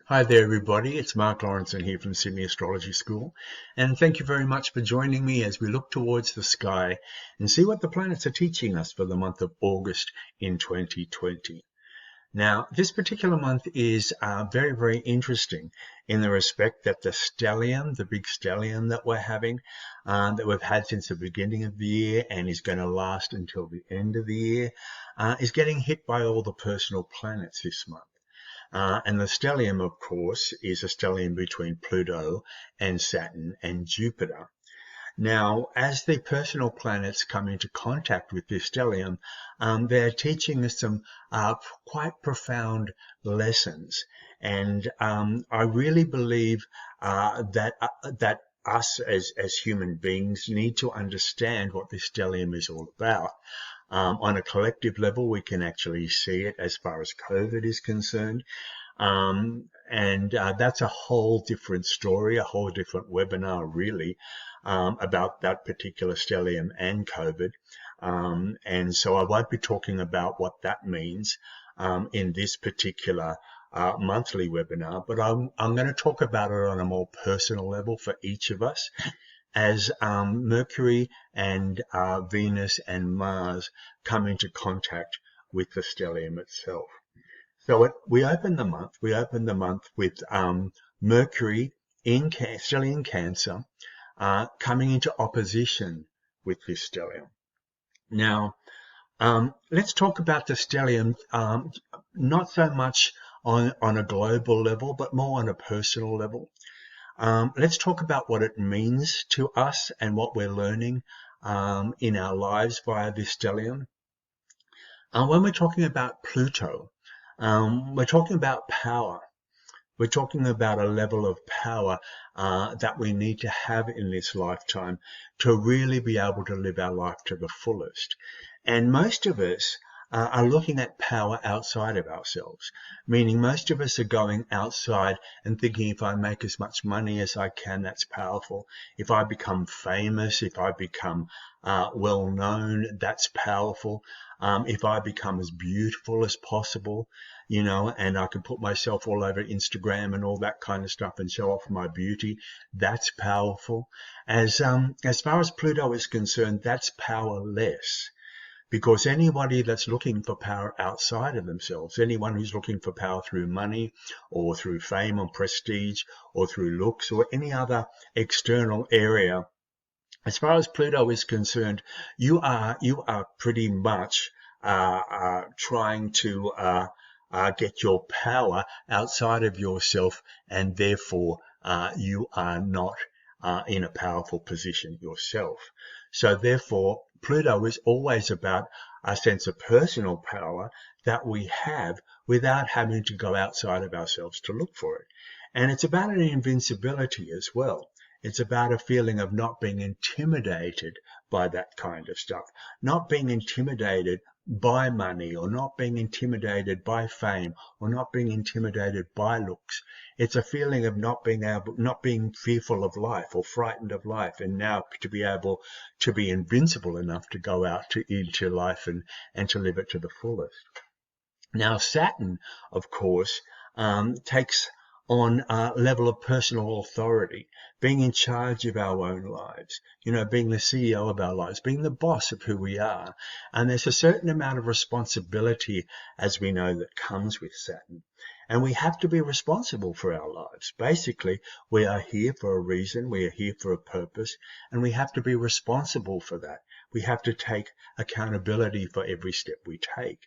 Hi there, everybody. It's Marc Laurenson here from Sydney Astrology School, and thank you very much for joining me as we look towards the sky and see what the planets are teaching us for the month of August in 2020. Now, this particular month is very, very interesting in the respect that the stellium, the big stellium that we're having, that we've had since the beginning of the year and is going to last until the end of the year, is getting hit by all the personal planets this month. And the stellium, of course, is a stellium between Pluto and Saturn and Jupiter. Now, as the personal planets come into contact with this stellium, they're teaching us some quite profound lessons. And I really believe that us as human beings need to understand what this stellium is all about. On a collective level, we can actually see it as far as COVID is concerned. And that's a whole different story, a whole different webinar, really, about that particular stellium and COVID. And so I won't be talking about what that means in this particular monthly webinar, but I'm going to talk about it on a more personal level for each of us, as Mercury and Venus and Mars come into contact with the stellium itself. So we open the month with Mercury still in Cancer, coming into opposition with this stellium. Now, let's talk about the stellium, not so much on a global level, but more on a personal level. Let's talk about what it means to us and what we're learning in our lives via this stellium. When we're talking about Pluto, we're talking about power. We're talking about a level of power that we need to have in this lifetime to really be able to live our life to the fullest. And most of us are looking at power outside of ourselves, meaning most of us are going outside and thinking, if I make as much money as I can, that's powerful. If I become famous, if I become well known, that's powerful. If I become as beautiful as possible, and I can put myself all over Instagram and all that kind of stuff and show off my beauty, that's powerful. As far as Pluto is concerned, that's powerless. Because anybody that's looking for power outside of themselves, anyone who's looking for power through money or through fame or prestige or through looks or any other external area, as far as Pluto is concerned, you are pretty much trying to get your power outside of yourself, and therefore you are not in a powerful position yourself. So therefore, Pluto is always about a sense of personal power that we have without having to go outside of ourselves to look for it. And it's about an invincibility as well. It's about a feeling of not being intimidated by that kind of stuff, not being intimidated by money, or not being intimidated by fame, or not being intimidated by looks. It's a feeling of not being fearful of life or frightened of life, and now to be able to be invincible enough to go out into life and to live it to the fullest. Now, Saturn, of course, takes on a level of personal authority, being in charge of our own lives, being the CEO of our lives, being the boss of who we are. And there's a certain amount of responsibility, as we know, that comes with Saturn. And we have to be responsible for our lives. Basically, we are here for a reason, we are here for a purpose, and we have to be responsible for that. We have to take accountability for every step we take.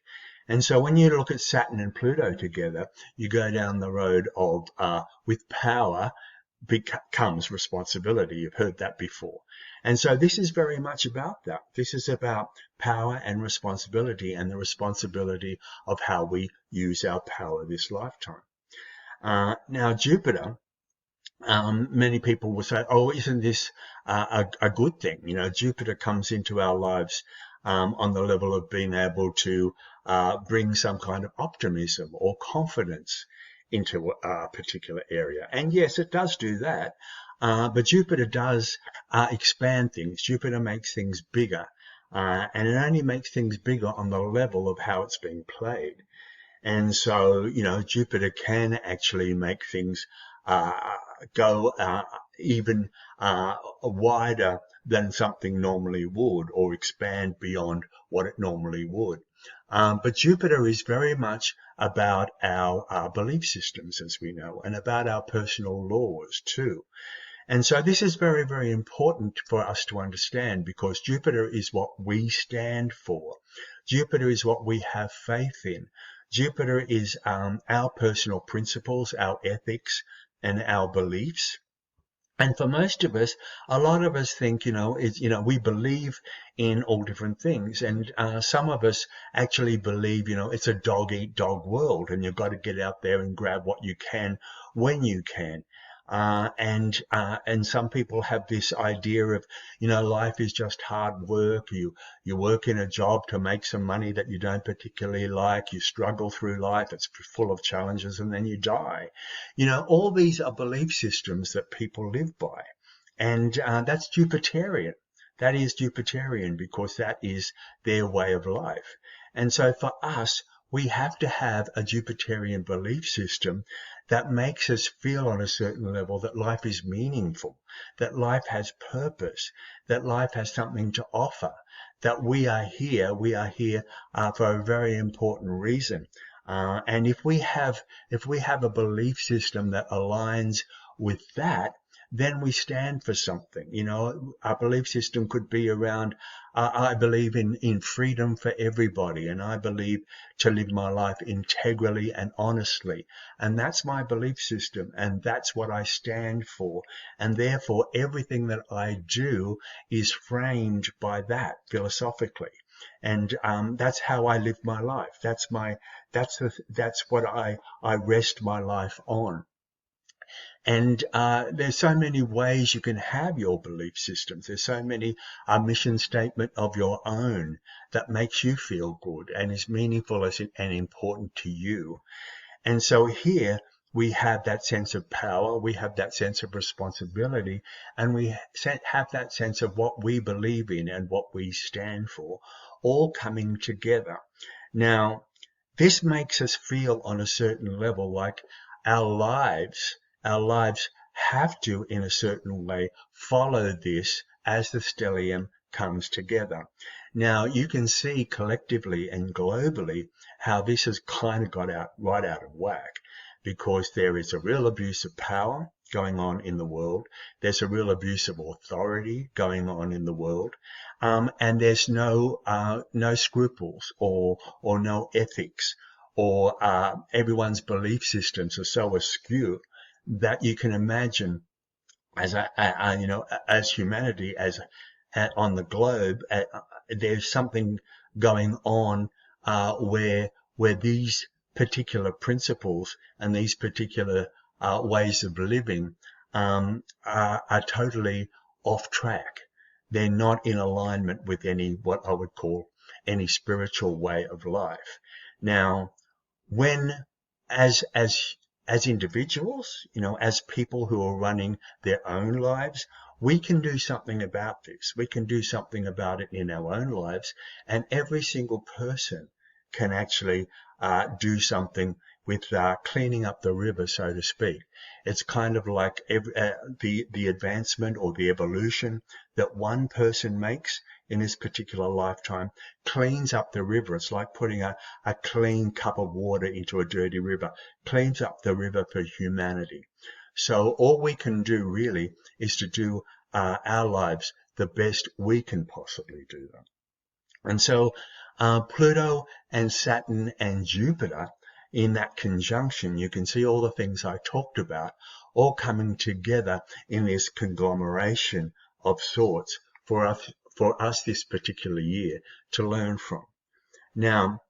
And so when you look at Saturn and Pluto together, you go down the road of, with power comes responsibility. You've heard that before. And so this is very much about that. This is about power and responsibility, and the responsibility of how we use our power this lifetime. Now, Jupiter, many people will say, oh, isn't this a good thing? Jupiter comes into our lives on the level of being able to bring some kind of optimism or confidence into a particular area. And yes, it does do that. But Jupiter does expand things. Jupiter makes things bigger. And it only makes things bigger on the level of how it's being played. And so, Jupiter can actually make things go even wider than something normally would, or expand beyond what it normally would. But Jupiter is very much about our belief systems, as we know, and about our personal laws too. And so this is very, very important for us to understand, because Jupiter is what we stand for. Jupiter is what we have faith in. Jupiter is our personal principles, our ethics, and our beliefs. And for most of us, a lot of us think, we believe in all different things. And some of us actually believe, it's a dog-eat-dog world, and you've got to get out there and grab what you can when you can. And some people have this idea of, life is just hard work. You work in a job to make some money that you don't particularly like. You struggle through life. It's full of challenges, and then you die. All these are belief systems that people live by. And that's Jupiterian. That is Jupiterian, because that is their way of life. And so for us, we have to have a Jupiterian belief system that makes us feel on a certain level that life is meaningful, that life has purpose, that life has something to offer, that we are here for a very important reason. And if we have a belief system that aligns with that, then we stand for something. Our belief system could be around, I believe in freedom for everybody, and I believe to live my life integrally and honestly. And that's my belief system, and that's what I stand for. And therefore, everything that I do is framed by that philosophically. And that's how I live my life. That's what I rest my life on. And there's so many ways you can have your belief systems. There's so many mission statement of your own that makes you feel good and is meaningful and important to you. And so here we have that sense of power, we have that sense of responsibility, and we have that sense of what we believe in and what we stand for, all coming together. Now, this makes us feel on a certain level like our lives have to, in a certain way, follow this as the stellium comes together. Now, you can see collectively and globally how this has kind of got right out of whack, because there is a real abuse of power going on in the world. There's a real abuse of authority going on in the world. And there's no scruples or no ethics, or everyone's belief systems are so askew that you can imagine as humanity, on the globe, there's something going on where these particular principles and these particular ways of living are totally off track. They're not in alignment with what I would call any spiritual way of life. Now, as individuals, as people who are running their own lives, we can do something about this. We can do something about it in our own lives, and every single person can actually do something with cleaning up the river, so to speak. It's kind of like the advancement or the evolution that one person makes in this particular lifetime cleans up the river. It's like putting a clean cup of water into a dirty river, cleans up the river for humanity. So all we can do really is to do our lives the best we can possibly do them. And so Pluto and Saturn and Jupiter, in that conjunction, you can see all the things I talked about all coming together in this conglomeration of sorts for us this particular year to learn from. Now,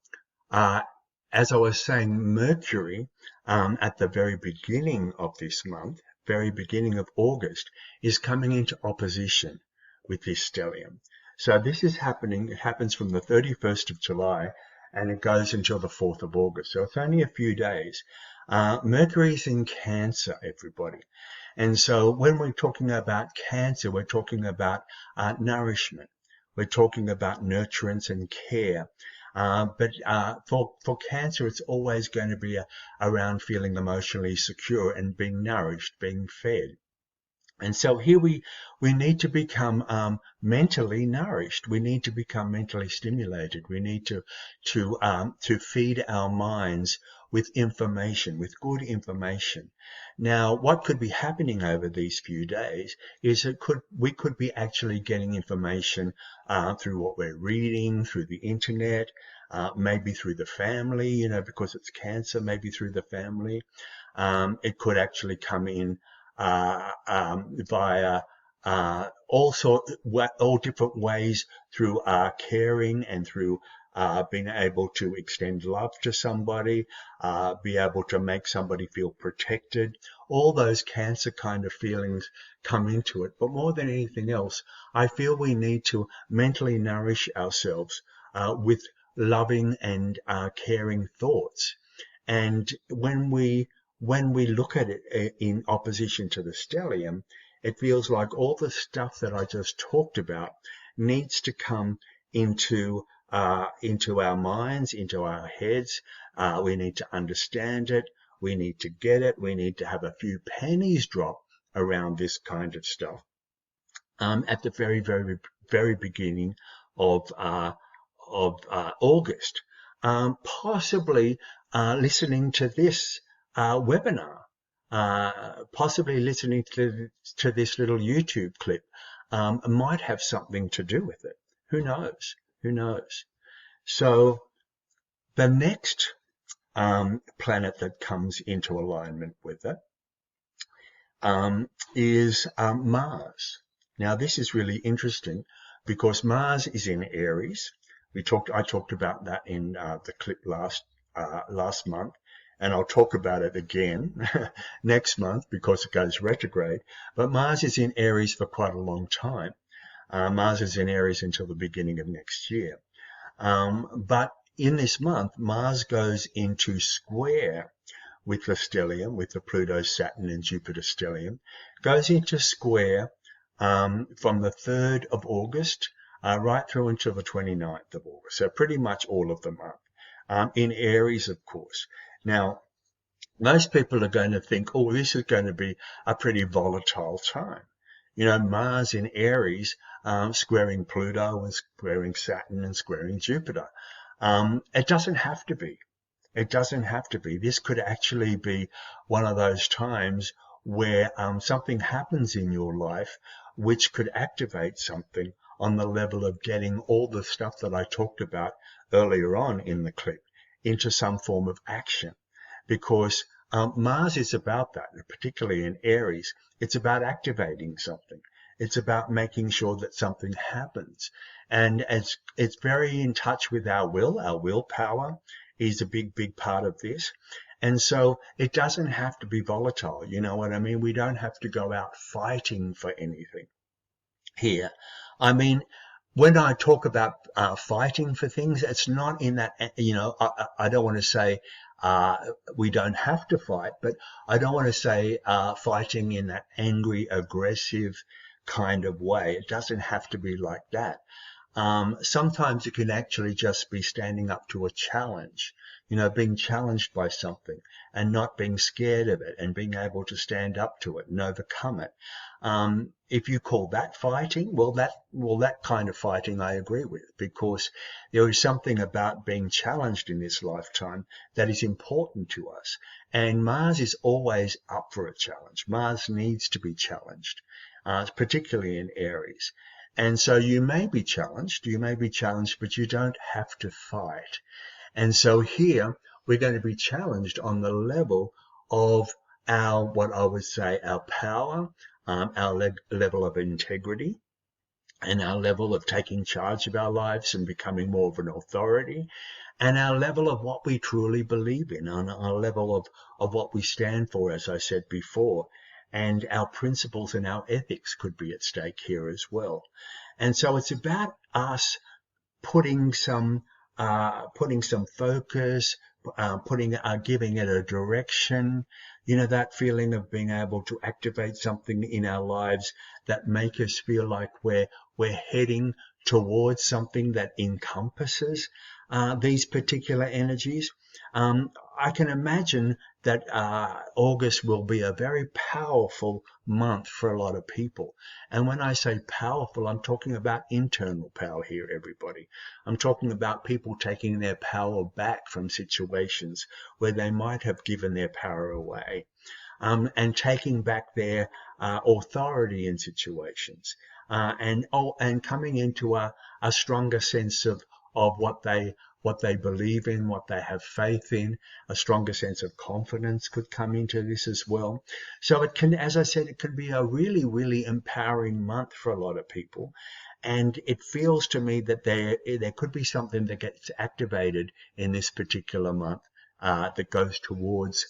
as I was saying, Mercury at the very beginning of this month, very beginning of August, is coming into opposition with this stellium. So this is happening. It happens from the 31st of July and it goes until the 4th of August. So it's only a few days. Mercury is in Cancer, everybody. And so when we're talking about Cancer, we're talking about nourishment. We're talking about nurturance and care. But for Cancer, it's always going to be around feeling emotionally secure and being nourished, being fed. And so here we need to become mentally nourished. We need to become mentally stimulated. We need to feed our minds with information, with good information. Now, what could be happening over these few days is we could be actually getting information through what we're reading, through the internet, maybe through the family, because it's Cancer, maybe through the family. It could actually come in via all different ways, through caring and through being able to extend love to somebody, be able to make somebody feel protected. All those Cancer kind of feelings come into it. But more than anything else, I feel we need to mentally nourish ourselves with loving and caring thoughts. And when we look at it in opposition to the stellium, it feels like all the stuff that I just talked about needs to come into our minds, into our heads. We need to understand it. We need to get it. We need to have a few pennies drop around this kind of stuff at the very, very, very beginning of August. Possibly listening to this webinar, possibly listening to this little YouTube clip might have something to do with it. Who knows? Who knows? So the next planet that comes into alignment with it is Mars. Now, this is really interesting because Mars is in Aries. I talked about that in the clip last month, and I'll talk about it again next month because it goes retrograde. But Mars is in Aries for quite a long time. Mars is in Aries until the beginning of next year. But in this month, Mars goes into square with the stellium, with the Pluto, Saturn, and Jupiter stellium, goes into square from the 3rd of August right through until the 29th of August. So pretty much all of the month. In Aries, of course. Now, most people are going to think, oh, this is going to be a pretty volatile time. Mars in Aries, squaring Pluto and squaring Saturn and squaring Jupiter. It doesn't have to be. It doesn't have to be. This could actually be one of those times where something happens in your life which could activate something on the level of getting all the stuff that I talked about earlier on in the clip into some form of action. Because Mars is about that, particularly in Aries. It's about activating something. It's about making sure that something happens. And it's very in touch with our will. Our willpower is a big, big part of this. And so it doesn't have to be volatile. You know what I mean? We don't have to go out fighting for anything here. I mean, when I talk about fighting for things, it's not in that, I don't want to say we don't have to fight, but I don't want to say fighting in that angry, aggressive kind of way. It doesn't have to be like that. Sometimes it can actually just be standing up to a challenge, being challenged by something and not being scared of it and being able to stand up to it and overcome it. If you call that fighting, well, that kind of fighting I agree with, because there is something about being challenged in this lifetime that is important to us. And Mars is always up for a challenge. Mars needs to be challenged, particularly in Aries. And so you may be challenged, but you don't have to fight. And so here we're going to be challenged on the level of what I would say, our power, our level of integrity, and our level of taking charge of our lives and becoming more of an authority, and our level of what we truly believe in, and our level of what we stand for, as I said before. And our principles and our ethics could be at stake here as well. And so it's about us putting some focus, giving it a direction, that feeling of being able to activate something in our lives that make us feel like we're heading towards something that encompasses these particular energies. I can imagine that August will be a very powerful month for a lot of people. And when I say powerful, I'm talking about internal power here, everybody. I'm talking about people taking their power back from situations where they might have given their power away, and taking back their authority in situations, and coming into a stronger sense of what they believe in, what they have faith in. A stronger sense of confidence could come into this as well. So it can, as I said, it can be a really, really empowering month for a lot of people. And it feels to me that there could be something that gets activated in this particular month, that goes towards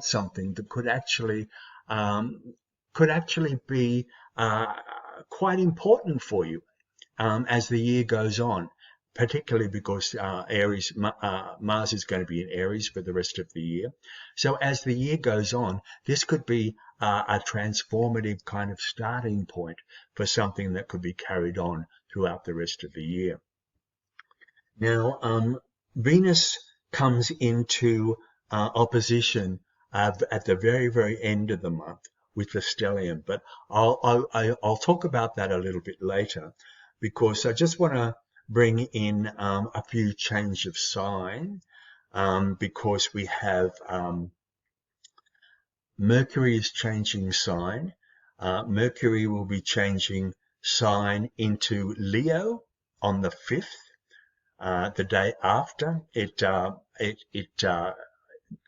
something that could actually be quite important for you as the year goes on, particularly because Mars is going to be in Aries for the rest of the year. So as the year goes on, this could be a transformative kind of starting point for something that could be carried on throughout the rest of the year. Now, Venus comes into opposition at the very, very end of the month with the stellium, but I'll talk about that a little bit later, because I just want to bring in a few change of sign, because we have Mercury is changing sign. Mercury will be changing sign into Leo on the 5th. The day after, it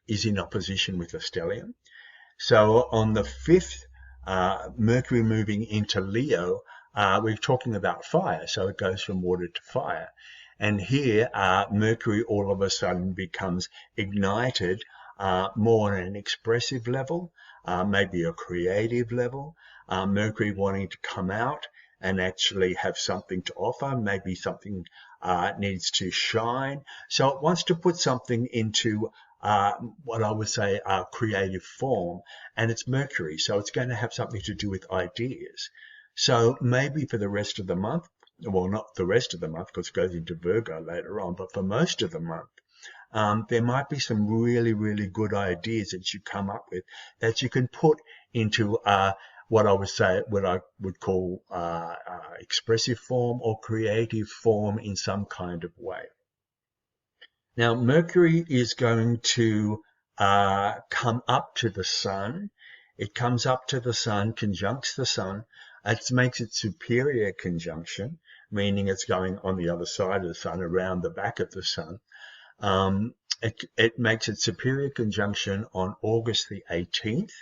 is in opposition with the stellium. So on the 5th, Mercury moving into Leo, we're talking about fire. So it goes from water to fire. And here, Mercury all of a sudden becomes ignited more on an expressive level, maybe a creative level. Mercury wanting to come out and actually have something to offer, maybe something needs to shine. So it wants to put something into what I would say a creative form, and it's Mercury, so it's going to have something to do with ideas. So maybe for the rest of the month, well, not the rest of the month because it goes into Virgo later on, but for most of the month, there might be some really, really good ideas that you come up with that you can put into what I would call expressive form or creative form in some kind of way. Now, Mercury is going to come up to the Sun. It comes up to the Sun, conjuncts the Sun. It makes it superior conjunction, meaning it's going on the other side of the Sun, around the back of the Sun. It makes it superior conjunction on August the 18th.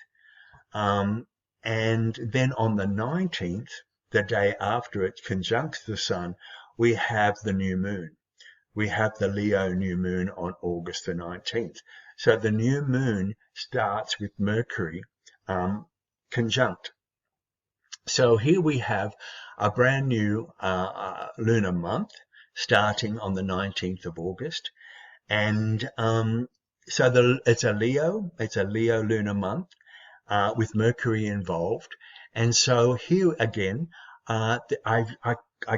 And then on the 19th, the day after it conjuncts the Sun, we have the new moon. We have the Leo new moon on August the 19th. So the new moon starts with Mercury conjunct. So here we have a brand new lunar month starting on the 19th of August. And so it's a Leo lunar month with Mercury involved. And so here again, I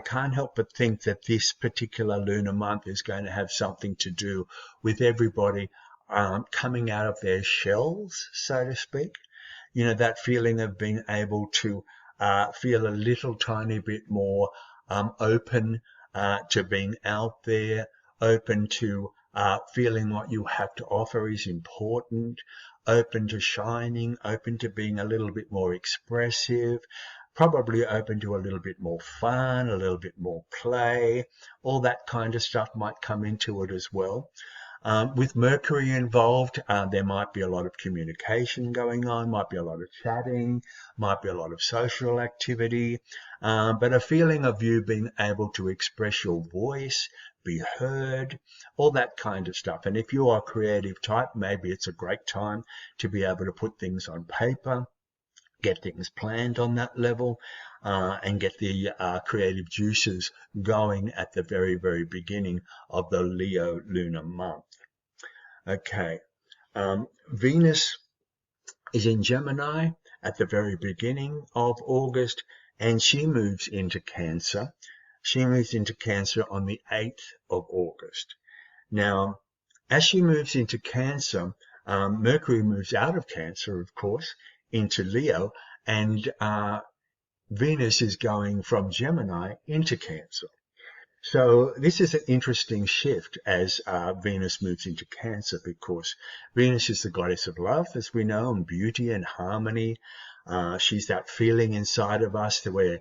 can't help but think that this particular lunar month is going to have something to do with everybody coming out of their shells, so to speak. You know, that feeling of being able to feel a little tiny bit more open to being out there, open to feeling what you have to offer is important, open to shining, open to being a little bit more expressive, probably open to a little bit more fun, a little bit more play. All that kind of stuff might come into it as well. With Mercury involved, there might be a lot of communication going on, might be a lot of chatting, might be a lot of social activity, but a feeling of you being able to express your voice, be heard, all that kind of stuff. And if you are a creative type, maybe it's a great time to be able to put things on paper, get things planned on that level, and get the creative juices going at the very, very beginning of the Leo lunar month. Okay, Venus is in Gemini at the very beginning of August, and she moves into Cancer She moves into Cancer on the 8th of August. Now, as she moves into Cancer, Mercury moves out of Cancer, of course, into Leo, and Venus is going from Gemini into Cancer. So this is an interesting shift as Venus moves into Cancer, because Venus is the goddess of love, as we know, and beauty and harmony. She's that feeling inside of us where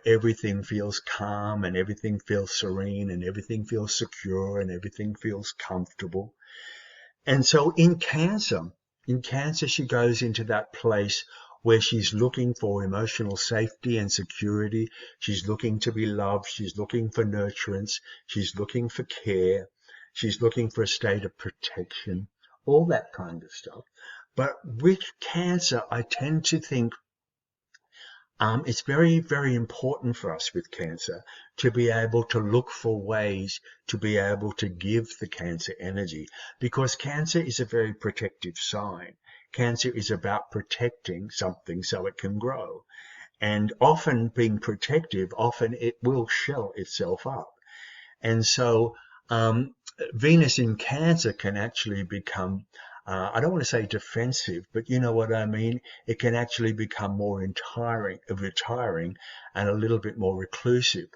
everything feels calm and everything feels serene and everything feels secure and everything feels comfortable. And so in Cancer, she goes into that place where she's looking for emotional safety and security. She's looking to be loved. She's looking for nurturance. She's looking for care. She's looking for a state of protection, all that kind of stuff. But with Cancer, I tend to think it's very, very important for us with Cancer to be able to look for ways to be able to give the Cancer energy, because Cancer is a very protective sign. Cancer is about protecting something so it can grow. And often being protective, often it will shell itself up. And so Venus in Cancer can actually become, I don't want to say defensive, but you know what I mean? It can actually become more retiring and a little bit more reclusive.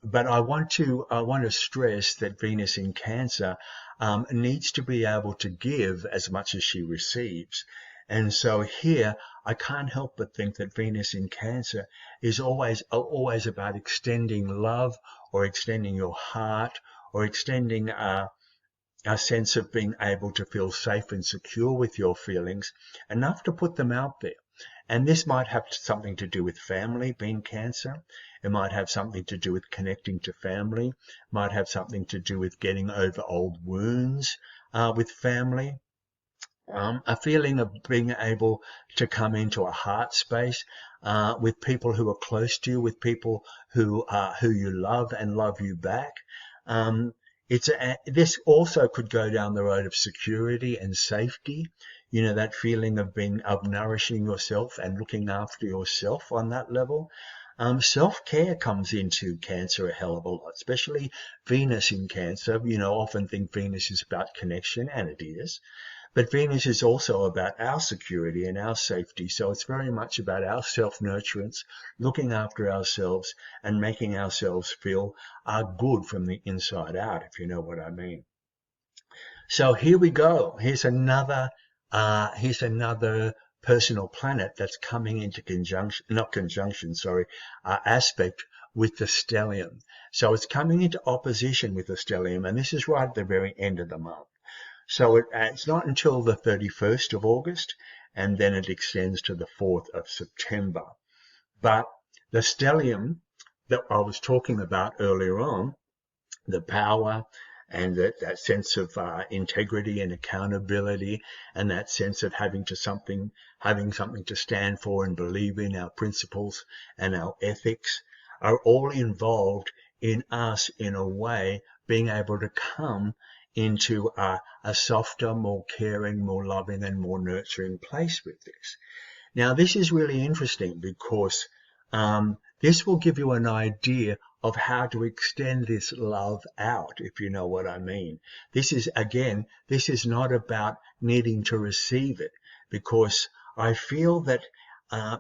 But I want to stress that Venus in Cancer needs to be able to give as much as she receives. And so here, I can't help but think that Venus in Cancer is always about extending love, or extending your heart, or extending a sense of being able to feel safe and secure with your feelings, enough to put them out there. And this might have something to do with family, being Cancer. It might have something to do with connecting to family. It might have something to do with getting over old wounds with family. A feeling of being able to come into a heart space with people who are close to you, with people who you love and love you back. This also could go down the road of security and safety. You know, that feeling of nourishing yourself and looking after yourself on that level. Self-care comes into Cancer a hell of a lot, especially Venus in Cancer. You know, often think Venus is about connection, and it is. But Venus is also about our security and our safety. So it's very much about our self-nurturance, looking after ourselves and making ourselves feel good from the inside out, if you know what I mean. So here we go. Here's another personal planet that's coming into aspect with the stellium. So it's coming into opposition with the stellium, and this is right at the very end of the month. So it's not until the 31st of August, and then it extends to the 4th of September. But the stellium that I was talking about earlier on, the power and that sense of integrity and accountability, and that sense of having something to stand for and believe in, our principles and our ethics, are all involved in us, in a way, being able to come into a softer, more caring, more loving and more nurturing place with this. Now, this is really interesting because this will give you an idea of how to extend this love out, if you know what I mean. This is not about needing to receive it, because I feel that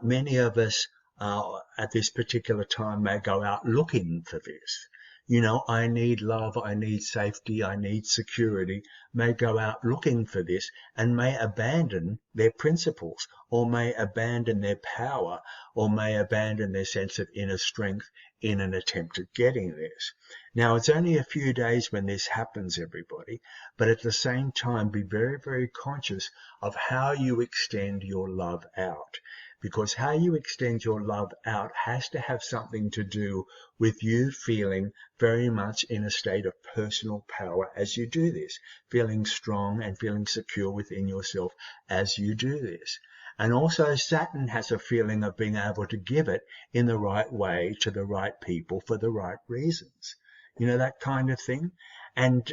many of us at this particular time may go out looking for this. You know, I need love, I need safety, I need security, may go out looking for this and may abandon their principles, or may abandon their power, or may abandon their sense of inner strength in an attempt at getting this. Now, it's only a few days when this happens, everybody, but at the same time, be very, very conscious of how you extend your love out. Because how you extend your love out has to have something to do with you feeling very much in a state of personal power as you do this, feeling strong and feeling secure within yourself as you do this. And also Saturn has a feeling of being able to give it in the right way to the right people for the right reasons. You know, that kind of thing. And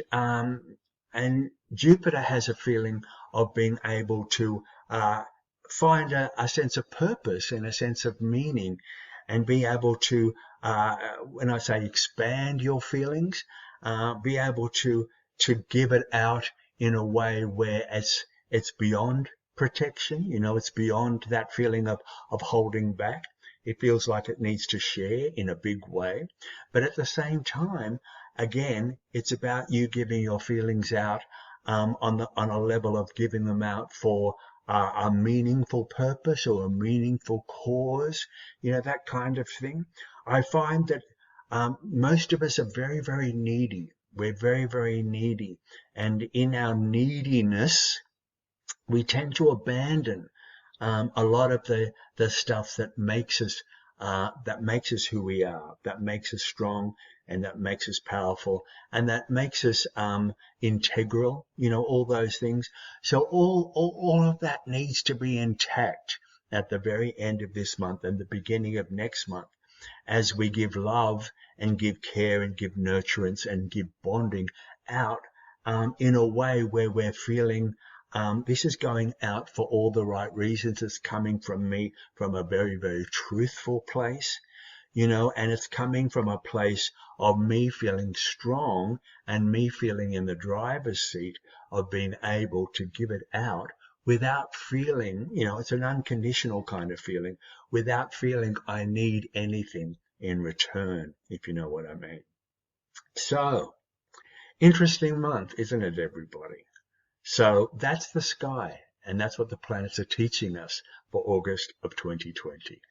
Jupiter has a feeling of being able to find a sense of purpose and a sense of meaning and be able to, when I say expand your feelings, be able to give it out in a way where it's beyond protection. You know, it's beyond that feeling of holding back. It feels like it needs to share in a big way. But at the same time, again, it's about you giving your feelings out on a level of giving them out for a meaningful purpose or a meaningful cause, you know, that kind of thing. I find that most of us are very, very needy. We're very, very needy. And in our neediness, we tend to abandon a lot of the stuff that makes us who we are, that makes us strong, and that makes us powerful, and that makes us integral. You know, all those things. So all of that needs to be intact at the very end of this month and the beginning of next month, as we give love and give care and give nurturance and give bonding out in a way where we're feeling this is going out for all the right reasons. It's coming from me from a very, very truthful place, you know, and it's coming from a place of me feeling strong and me feeling in the driver's seat of being able to give it out without feeling, you know, it's an unconditional kind of feeling, without feeling I need anything in return, if you know what I mean. So, interesting month, isn't it, everybody? So that's the sky, and that's what the planets are teaching us for August of 2020.